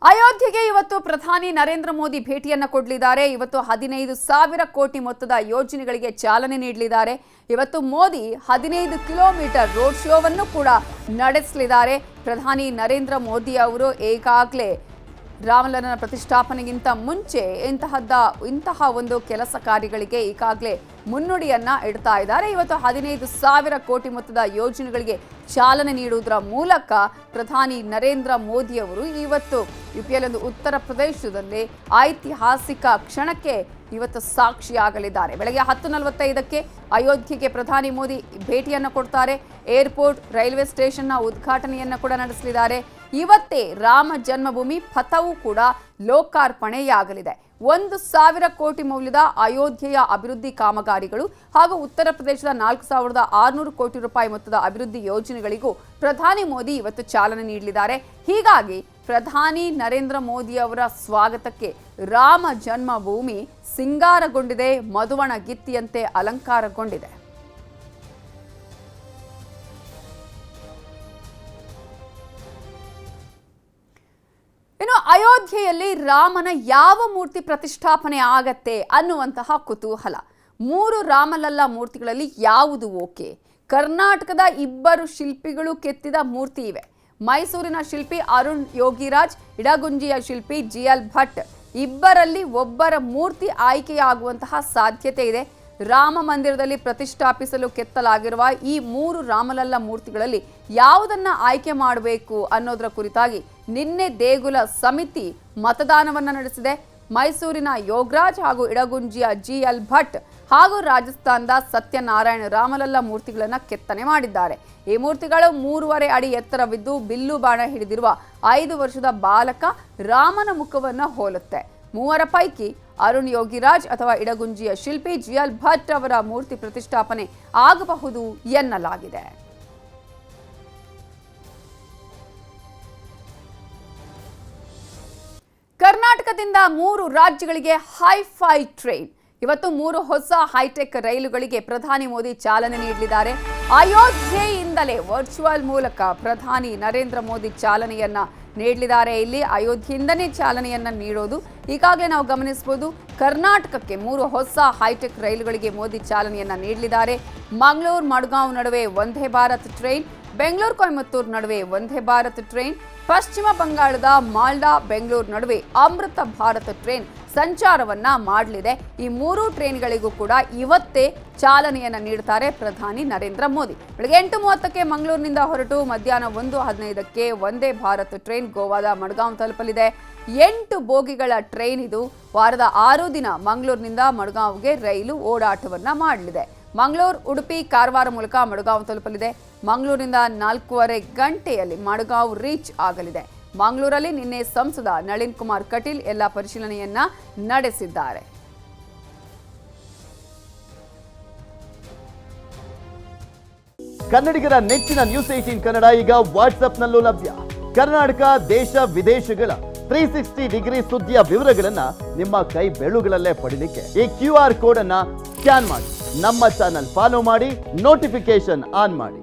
ಅಯೋಧ್ಯೆಗೆ ಇವತ್ತು ಪ್ರಧಾನಿ ನರೇಂದ್ರ ಮೋದಿ ಭೇಟಿಯನ್ನ ಕೊಡಲಿದ್ದಾರೆ. ಇವತ್ತು 15,000 ಕೋಟಿ ಮೊತ್ತದ ಯೋಜನೆಗಳಿಗೆ ಚಾಲನೆ ನೀಡಲಿದ್ದಾರೆ. ಇವತ್ತು ಮೋದಿ 15 ಕಿಲೋಮೀಟರ್ ರೋಡ್ ಶೋವನ್ನು ಕೂಡ ನಡೆಸಲಿದ್ದಾರೆ. ಪ್ರಧಾನಿ ನರೇಂದ್ರ ಮೋದಿ ಅವರು ಈಗಾಗಲೇ ರಾಮಲಲ್ಲನ ಪ್ರತಿಷ್ಠಾಪನೆಗಿಂತ ಮುಂಚೆ ಇಂತಹ ಒಂದು ಕೆಲಸ ಕಾರ್ಯಗಳಿಗೆ ಈಗಾಗಲೇ ಮುನ್ನುಡಿಯನ್ನ ಇಡ್ತಾ ಇದ್ದಾರೆ. ಇವತ್ತು 15,000 ಕೋಟಿ ಮೊತ್ತದ ಯೋಜನೆಗಳಿಗೆ ಚಾಲನೆ ನೀಡುವುದರ ಮೂಲಕ ಪ್ರಧಾನಿ ನರೇಂದ್ರ ಮೋದಿ ಅವರು ಇವತ್ತು ಯುಪಿಯಲ್ಲಿ ಉತ್ತರ ಪ್ರದೇಶದಲ್ಲಿ ಐತಿಹಾಸಿಕ ಕ್ಷಣಕ್ಕೆ ಇವತ್ತು ಸಾಕ್ಷಿಯಾಗಲಿದ್ದಾರೆ. ಬೆಳಗ್ಗೆ 10:45ಕ್ಕೆ ಅಯೋಧ್ಯೆಗೆ ಪ್ರಧಾನಿ ಮೋದಿ ಭೇಟಿಯನ್ನು ಕೊಡ್ತಾರೆ. ಏರ್ಪೋರ್ಟ್, ರೈಲ್ವೆ ಸ್ಟೇಷನ್ನ ಉದ್ಘಾಟನೆಯನ್ನ ಕೂಡ ನಡೆಸಲಿದ್ದಾರೆ. ಇವತ್ತೇ ರಾಮ ಜನ್ಮಭೂಮಿ ಪಥವೂ ಕೂಡ ಲೋಕಾರ್ಪಣೆಯಾಗಲಿದೆ. 1,000 ಕೋಟಿ ಮೌಲ್ಯದ ಅಯೋಧ್ಯೆಯ ಅಭಿವೃದ್ಧಿ ಕಾಮಗಾರಿಗಳು ಹಾಗೂ ಉತ್ತರ ಪ್ರದೇಶದ 4,600 ಕೋಟಿ ರೂಪಾಯಿ ಮೊತ್ತದ ಅಭಿವೃದ್ಧಿ ಯೋಜನೆಗಳಿಗೂ ಪ್ರಧಾನಿ ಮೋದಿ ಇವತ್ತು ಚಾಲನೆ ನೀಡಲಿದ್ದಾರೆ. ಹೀಗಾಗಿ ಪ್ರಧಾನಿ ನರೇಂದ್ರ ಮೋದಿ ಅವರ ಸ್ವಾಗತಕ್ಕೆ ರಾಮ ಜನ್ಮಭೂಮಿ ಸಿಂಗಾರಗೊಂಡಿದೆ, ಮಧುವಣ ಗಿತ್ತಿಯಂತೆ ಅಲಂಕಾರಗೊಂಡಿದೆ. ಇನ್ನು ಅಯೋಧ್ಯೆಯಲ್ಲಿ ರಾಮನ ಯಾವ ಮೂರ್ತಿ ಪ್ರತಿಷ್ಠಾಪನೆ ಆಗತ್ತೆ ಅನ್ನುವಂತಹ ಕುತೂಹಲ. 3 ರಾಮಲಲ್ಲ ಮೂರ್ತಿಗಳಲ್ಲಿ ಯಾವುದು ಓಕೆ? ಕರ್ನಾಟಕದ 2 ಶಿಲ್ಪಿಗಳು ಕೆತ್ತಿದ ಮೂರ್ತಿ ಇವೆ. ಮೈಸೂರಿನ ಶಿಲ್ಪಿ ಅರುಣ್ ಯೋಗಿರಾಜ್, ಇಡಗುಂಜಿಯ ಶಿಲ್ಪಿ GL ಭಟ್, ಇಬ್ಬರಲ್ಲಿ ಒಬ್ಬರ ಮೂರ್ತಿ ಆಯ್ಕೆಯಾಗುವಂತಹ ಸಾಧ್ಯತೆ ಇದೆ. ರಾಮ ಮಂದಿರದಲ್ಲಿ ಪ್ರತಿಷ್ಠಾಪಿಸಲು ಕೆತ್ತಲಾಗಿರುವ ಈ 3 ರಾಮಲಲ್ಲ ಮೂರ್ತಿಗಳಲ್ಲಿ ಯಾವುದನ್ನ ಆಯ್ಕೆ ಮಾಡಬೇಕು ಅನ್ನೋದರ ಕುರಿತಾಗಿ ನಿನ್ನೆ ದೇಗುಲ ಸಮಿತಿ ಮತದಾನವನ್ನು ನಡೆಸಿದೆ. ಮೈಸೂರಿನ ಯೋಗರಾಜ್ ಹಾಗೂ ಇಡಗುಂಜಿಯ GL ಭಟ್ ಹಾಗೂ ರಾಜಸ್ಥಾನದ ಸತ್ಯನಾರಾಯಣ ರಾಮಲಲ್ಲ ಮೂರ್ತಿಗಳನ್ನು ಕೆತ್ತನೆ ಮಾಡಿದ್ದಾರೆ. ಈ ಮೂರ್ತಿಗಳು 3.5 ಅಡಿ ಎತ್ತರವಿದ್ದು ಬಿಲ್ಲು ಬಾಣ ಹಿಡಿದಿರುವ 5 ವರ್ಷದ ಬಾಲಕ ರಾಮನ ಮುಖವನ್ನು ಹೋಲುತ್ತೆ. 3 ಪೈಕಿ ಅರುಣ್ ಯೋಗಿರಾಜ್ ಅಥವಾ ಇಡಗುಂಜಿಯ ಶಿಲ್ಪಿ GL ಭಟ್ ಅವರ ಮೂರ್ತಿ ಪ್ರತಿಷ್ಠಾಪನೆ ಆಗಬಹುದು ಎನ್ನಲಾಗಿದೆ. ಕರ್ನಾಟಕದಿಂದ 3 ರಾಜ್ಯಗಳಿಗೆ ಹೈಫೈ ಟ್ರೈನ್. ಇವತ್ತು 3 ಹೊಸ ಹೈಟೆಕ್ ರೈಲುಗಳಿಗೆ ಪ್ರಧಾನಿ ಮೋದಿ ಚಾಲನೆ ನೀಡಲಿದ್ದಾರೆ. ಅಯೋಧ್ಯೆಯಿಂದಲೇ ವರ್ಚುವಲ್ ಮೂಲಕ ಪ್ರಧಾನಿ ನರೇಂದ್ರ ಮೋದಿ ಚಾಲನೆಯನ್ನ ನೀಡಲಿದ್ದಾರೆ. ಇಲ್ಲಿ ಅಯೋಧ್ಯೆಯಿಂದನೇ ಚಾಲನೆಯನ್ನ ನೀಡೋದು ಈಗಾಗಲೇ ನಾವು ಗಮನಿಸಬಹುದು. ಕರ್ನಾಟಕಕ್ಕೆ 3 ಹೊಸ ಹೈಟೆಕ್ ರೈಲುಗಳಿಗೆ ಮೋದಿ ಚಾಲನೆಯನ್ನ ನೀಡಲಿದ್ದಾರೆ. ಮಂಗಳೂರು ಮಡ್ಗಾಂವ್ ನಡುವೆ ವಂದೇ ಭಾರತ್ ಟ್ರೈನ್, ಬೆಂಗಳೂರು ಕೊಯಮತ್ತೂರು ನಡುವೆ ವಂದೇ ಭಾರತ್ ಟ್ರೈನ್, ಪಶ್ಚಿಮ ಬಂಗಾಳದ ಮಾಲ್ಡಾ ಬೆಂಗಳೂರು ನಡುವೆ ಅಮೃತ ಭಾರತ್ ಟ್ರೈನ್ ಸಂಚಾರವನ್ನ ಮಾಡಲಿದೆ. ಈ 3 ಟ್ರೈನ್ಗಳಿಗೂ ಕೂಡ ಇವತ್ತೇ ಚಾಲನೆಯನ್ನ ನೀಡುತ್ತಾರೆ ಪ್ರಧಾನಿ ನರೇಂದ್ರ ಮೋದಿ. ಬೆಳಗ್ಗೆ 8:30ಕ್ಕೆ ಮಂಗಳೂರಿನಿಂದ ಹೊರಟು ಮಧ್ಯಾಹ್ನ 1:15ಕ್ಕೆ ವಂದೇ ಭಾರತ್ ಟ್ರೈನ್ ಗೋವಾದ ಮಡ್ಗಾಂವ್ ತಲುಪಲಿದೆ. 8 ಬೋಗಿಗಳ ಟ್ರೈನ್ ಇದು. ವಾರದ 6 ದಿನ ಮಂಗಳೂರಿನಿಂದ ಮಡ್ಗಾಂವ್ಗೆ ರೈಲು ಓಡಾಟವನ್ನ ಮಾಡಲಿದೆ. ಮಂಗಳೂರು, ಉಡುಪಿ, ಕಾರವಾರ ಮೂಲಕ ಮಡ್ಗಾಂವ್ ತಲುಪಲಿದೆ. ಮಂಗಳೂರಿನಿಂದ 4.5 ಗಂಟೆಯಲ್ಲಿ ಮಡ್ಗಾಂವ್ ರೀಚ್ ಆಗಲಿದೆ. ಮಂಗಳೂರಲ್ಲಿ ನಿನ್ನೆ ಸಂಸದ ನಳಿನ್ ಕುಮಾರ್ ಕಟೀಲ್ ಎಲ್ಲ ಪರಿಶೀಲನೆಯನ್ನ ನಡೆಸಿದ್ದಾರೆ. ಕನ್ನಡಿಗರ ನೆಚ್ಚಿನ ನ್ಯೂಸ್ 18 ಕನ್ನಡ ಈಗ ವಾಟ್ಸ್ಆಪ್ನಲ್ಲೂ ಲಭ್ಯ. ಕರ್ನಾಟಕ, ದೇಶ ವಿದೇಶಗಳ 360 ಡಿಗ್ರಿ ಸುದ್ದಿಯ ವಿವರಗಳನ್ನ ನಿಮ್ಮ ಕೈ ಬೆರಳುಗಳಲ್ಲೇ ಪಡಿಲಿಕ್ಕೆ ಈ QR ಕೋಡ್ ಅನ್ನ ಸ್ಕ್ಯಾನ್ ಮಾಡಿ, ನಮ್ಮ ಚಾನಲ್ ಫಾಲೋ ಮಾಡಿ, ನೋಟಿಫಿಕೇಶನ್ ಆನ್ ಮಾಡಿ.